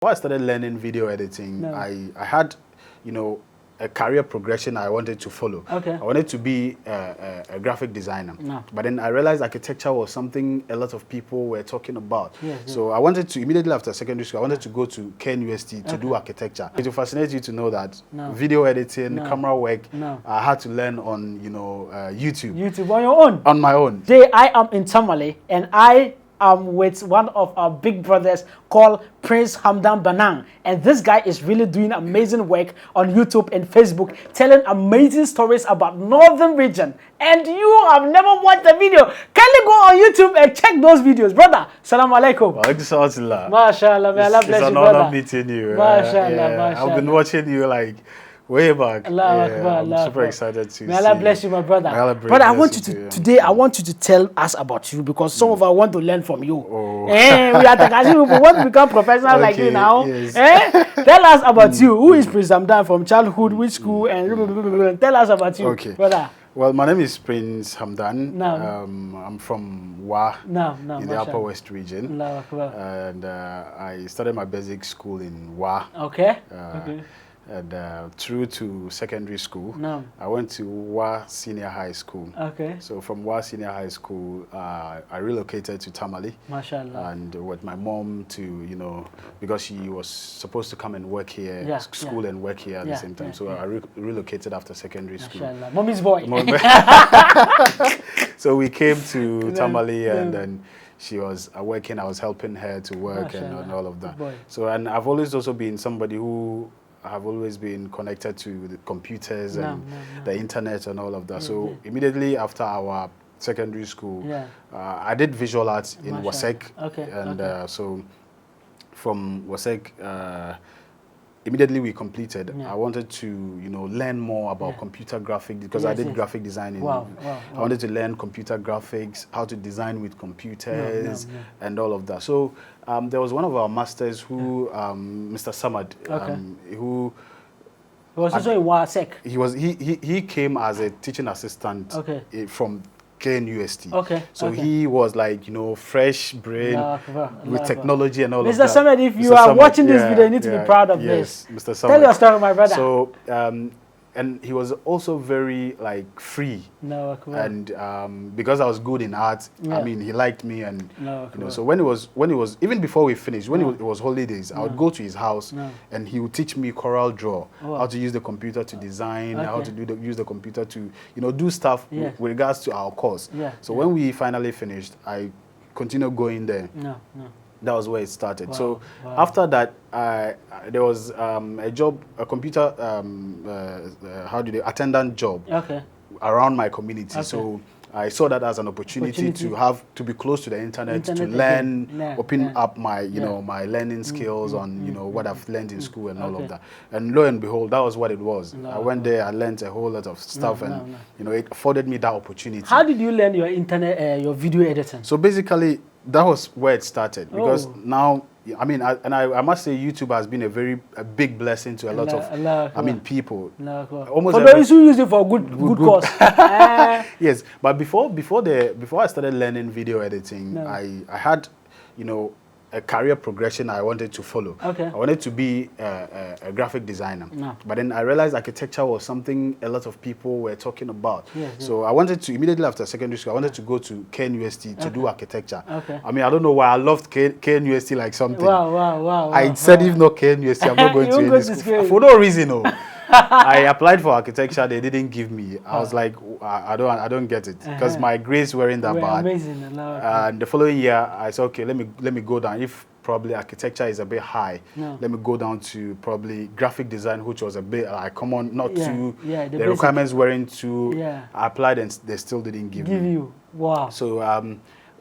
Before I started learning video editing, I had, a career progression I wanted to follow. Okay. I wanted to be a graphic designer. But then I realized architecture was something a lot of people were talking about. So I wanted to, immediately after secondary school, I wanted to go to KNUST to do architecture. It will fascinate you to know that video editing, camera work, I had to learn on, YouTube. YouTube on your own? On my own. Today I am in Tamale and I am with one of our big brothers called Prince Hamdan Banang, and this guy is really doing amazing work on YouTube and Facebook, telling amazing stories about northern region. And you have never watched the video, kindly go on YouTube and check those videos, brother. Salam alaikum. Mashallah, may Allah bless you, brother. It's an honor meeting you. Mashallah. I've been watching you like way back. I'm super excited to May Allah bless you, my brother. Brother, I want you to today. I want you to tell us about you because some of us want to learn from you. We are Takashi people want to become professional like you now. Yes. Tell us about you. Who is Prince Hamdan from childhood? Which school? And tell us about you, brother. Well, my name is Prince Hamdan. I'm from Wa in the Upper West region, and I started my basic school in Wa. And through to secondary school, I went to Wa Senior High School. So from Wa Senior High School, I relocated to Tamale. Mashallah. And with my mom to, because she was supposed to come and work here, school and work here at the same time. So I relocated after secondary school. Mashallah. Mommy's boy. So we came to Tamale and then she was working, I was helping her to work and all of that. So, and I've always also been somebody who have always been connected to the computers and the internet and all of that. So immediately after our secondary school, I did visual arts in WASEC. And so from WASEC, immediately we completed. I wanted to, learn more about computer graphics because I did graphic design. I wanted to learn computer graphics, how to design with computers and all of that. So there was one of our masters who, Mr. Samad, who was also in WASEC. He came as a teaching assistant from KNUST. So he was like, fresh brain with technology and all of that. Mr. Samad, if you are watching this video, you need to be proud of this. Mr. Samad. Tell your story, my brother. So, and he was also very free. And because I was good in art, I mean, he liked me, and so when it was even before we finished, when it was holidays, I would go to his house and he would teach me Corel Draw, how to use the computer to design, how to use the computer to do stuff with regards to our course. So when we finally finished, I continued going there. That was where it started. So after that, there was a job, a computer, attendant job around my community. So I saw that as an opportunity to be close to the internet to learn, open up my my learning skills on what I've learned in school and all of that. And lo and behold, that was what it was. I went there, I learned a whole lot of stuff, and it afforded me that opportunity. How did you learn your internet, your video editing? So basically, that was where it started because now, I mean, I must say YouTube has been a big blessing to a lot of people. Almost for those who use it for good cause. Yes, but before I started learning video editing, I had a career progression I wanted to follow. I wanted to be a graphic designer. But then I realized architecture was something a lot of people were talking about. So I wanted to, immediately after secondary school, I wanted to go to KNUST to do architecture. I mean, I don't know why I loved KNUST like something. I said, if not KNUST, I'm not going to any school. For no reason, I applied for architecture, they didn't give me. I was like, I don't get it because my grades weren't that bad. And the following year, I said, okay, let me go down. If probably architecture is a bit high, let me go down to probably graphic design, which was a bit common, not too. The requirements weren't too. I applied and they still didn't give me. So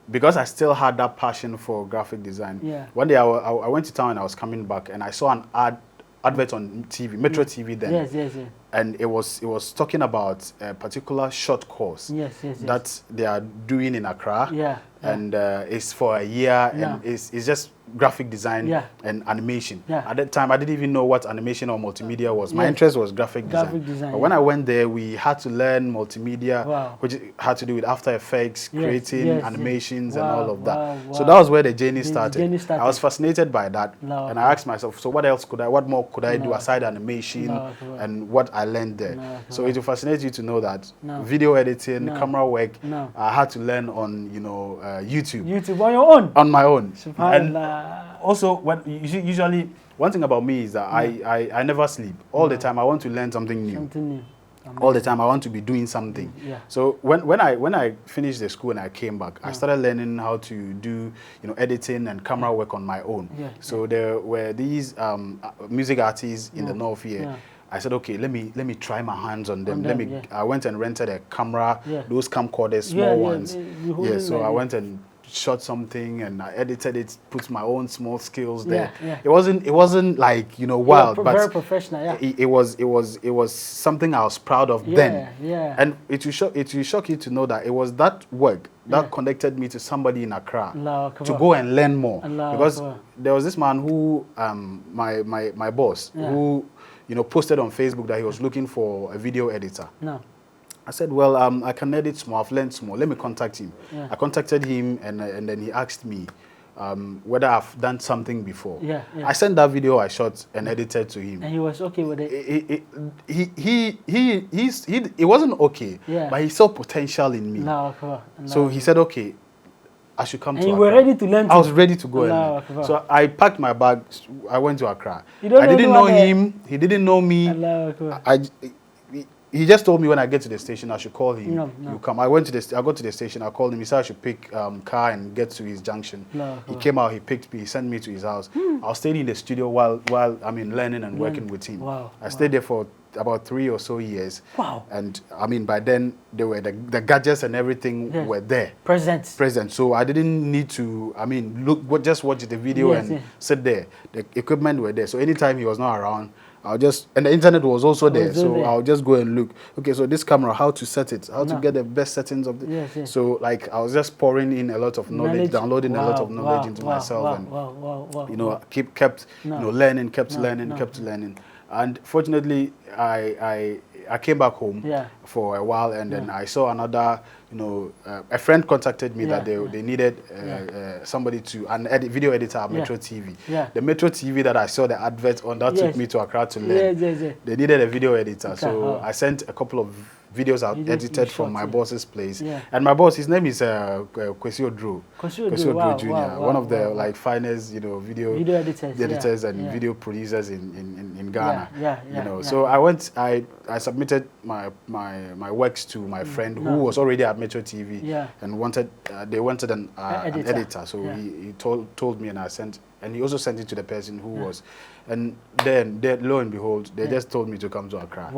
because I still had that passion for graphic design, one day I went to town and I was coming back and I saw an advert on TV, Metro TV then. And it was talking about a particular short course that they are doing in Accra. And it's for a year and it's just graphic design and animation. At that time, I didn't even know what animation or multimedia was. My interest was graphic design. But when I went there, we had to learn multimedia, which had to do with After Effects, creating animations and all of that. So that was where the journey started. I was fascinated by that, and I asked myself, so what more could I do aside animation and what I learned there? So it will fascinate you to know that video editing, camera work, I had to learn on YouTube. YouTube on your own. On my own. And also, when usually one thing about me is that I never sleep. All the time I want to learn something new. All the time I want to be doing something. So when I finished the school and I came back, I started learning how to do editing and camera work on my own. So there were these music artists in the north here. I said, okay, let me try my hands on them. I went and rented a camera, those camcorders, small ones. So I went and shot something and I edited it, put my own small skills there. It wasn't like wild, but very professional. It was something I was proud of then. And it will shock you to know that it was that work that connected me to somebody in Accra to go and learn more. Because there was this man who my boss who posted on Facebook that he was looking for a video editor. I said, well, I can edit small. I've learned small. Let me contact him. I contacted him, and then he asked me whether I've done something before. I sent that video I shot and edited to him. And he was okay with it? He wasn't okay, but he saw potential in me. So he said, okay, I should come to Accra. And you were ready to learn? I was ready to go and learn. So I packed my bag. I went to Accra. I didn't know him. He didn't know me. He just told me when I get to the station I should call him. You come. I got to the station. I called him. He said I should pick car and get to his junction. He came out. He picked me. He sent me to his house. I was staying in the studio while learning and working with him. I stayed there for about 3 or so years. And by then the gadgets and everything were there. Present. So I didn't need to just watch the video and sit there. The equipment were there. So anytime he was not around, and the internet was also there, so I'll just go and look. Okay, so this camera, how to set it, how to get the best settings of the. So like I was just pouring in a lot of knowledge, downloading a lot of knowledge into myself, and kept learning. And fortunately, I came back home for a while, and then I saw another. A friend contacted me that they needed somebody an video editor at Metro TV. The Metro TV that I saw the advert on that took me to Accra to learn. They needed a video editor, so I sent a couple of videos I edited from my boss's place. And my boss, his name is Kwesi Odro. Kwesi Odro Jr., one of the finest video editors and video producers in Ghana. So I submitted my works to my friend who was already at Metro TV and they wanted an editor. So he told me, and he also sent it to the person who was, and then lo and behold, they just told me to come to Accra.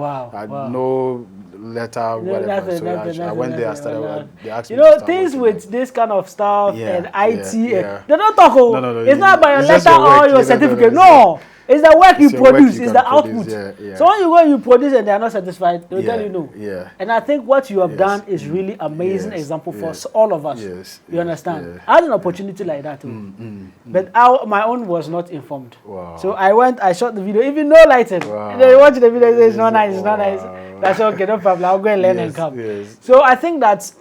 No letter, whatever. So I went there. I started. They asked me to start things with this kind of stuff and IT. They don't talk. No, it's not by your letter or your certificate. No. It's the work you produce, it's the output. So when you go and you produce and they are not satisfied, they'll tell you no. And I think what you have done is really amazing example for all of us. You understand? I had an opportunity like that too. But my own was not informed. So I shot the video, even no lighting. They watch the video, it's not nice, it's not nice. That's okay, no problem. I'll go and learn and come. So I think that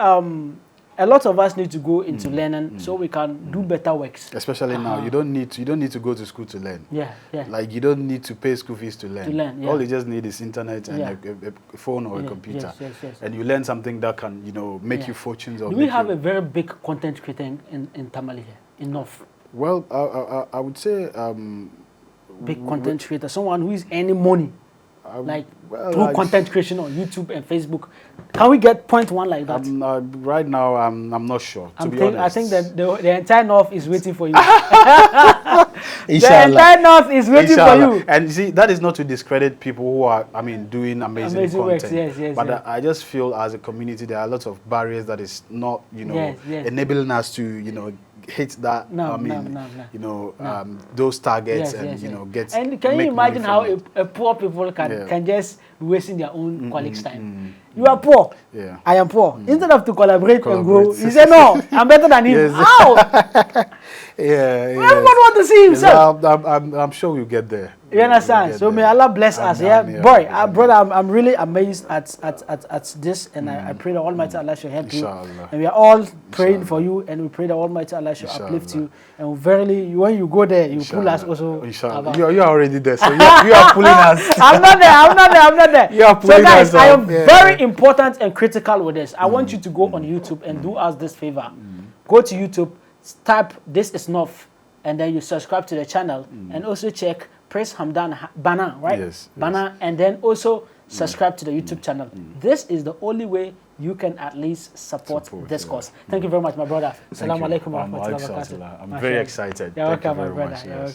a lot of us need to go into learning so we can do better works. Especially now, you don't need to go to school to learn. Like you don't need to pay school fees to learn. All you just need is internet and a phone or a computer, and you learn something that can make you fortunes. Do we have a very big content creator in Tamale here, in North? Well, I would say big content creator, someone who is earning money. Through content creation on YouTube and Facebook. Can we get point one like that? Right now, I'm not sure, to be honest. I think that the entire North is waiting for you. The entire North is waiting for you. And you see, that is not to discredit people who are, doing amazing content. Works, but I just feel as a community, there are lots of barriers that is not, enabling us to, hit that, those targets and, get. And can you imagine how a poor people can just be wasting their own colleagues' time. You are poor. Yeah. I am poor. Instead of to collaborate and grow, he said, no, I'm better than him. Yes. How? Yeah. Everyone want to see himself. I'm sure we'll get there. You understand? So may Allah bless us. Yeah, boy, brother, I'm really amazed at this, and I pray that Almighty Allah should help you. And we are all praying for you, and we pray that Almighty Allah should uplift you. And verily, when you go there, you pull us also. Inshallah. You are already there, so you are pulling us. I'm not there. You are pulling us. So guys, I am very important and critical with this. I want you to go on YouTube and do us this favor. Go to YouTube, type "This Is Enough," and then you subscribe to the channel, and also check Press Hamdan Banang, right? Yes. Banang, and then also subscribe to the YouTube channel. This is the only way you can at least support this cause. Thank you very much, my brother. Assalamu alaikum wa rahmatullahi wa barakatuh. I'm very excited. You're welcome, my brother.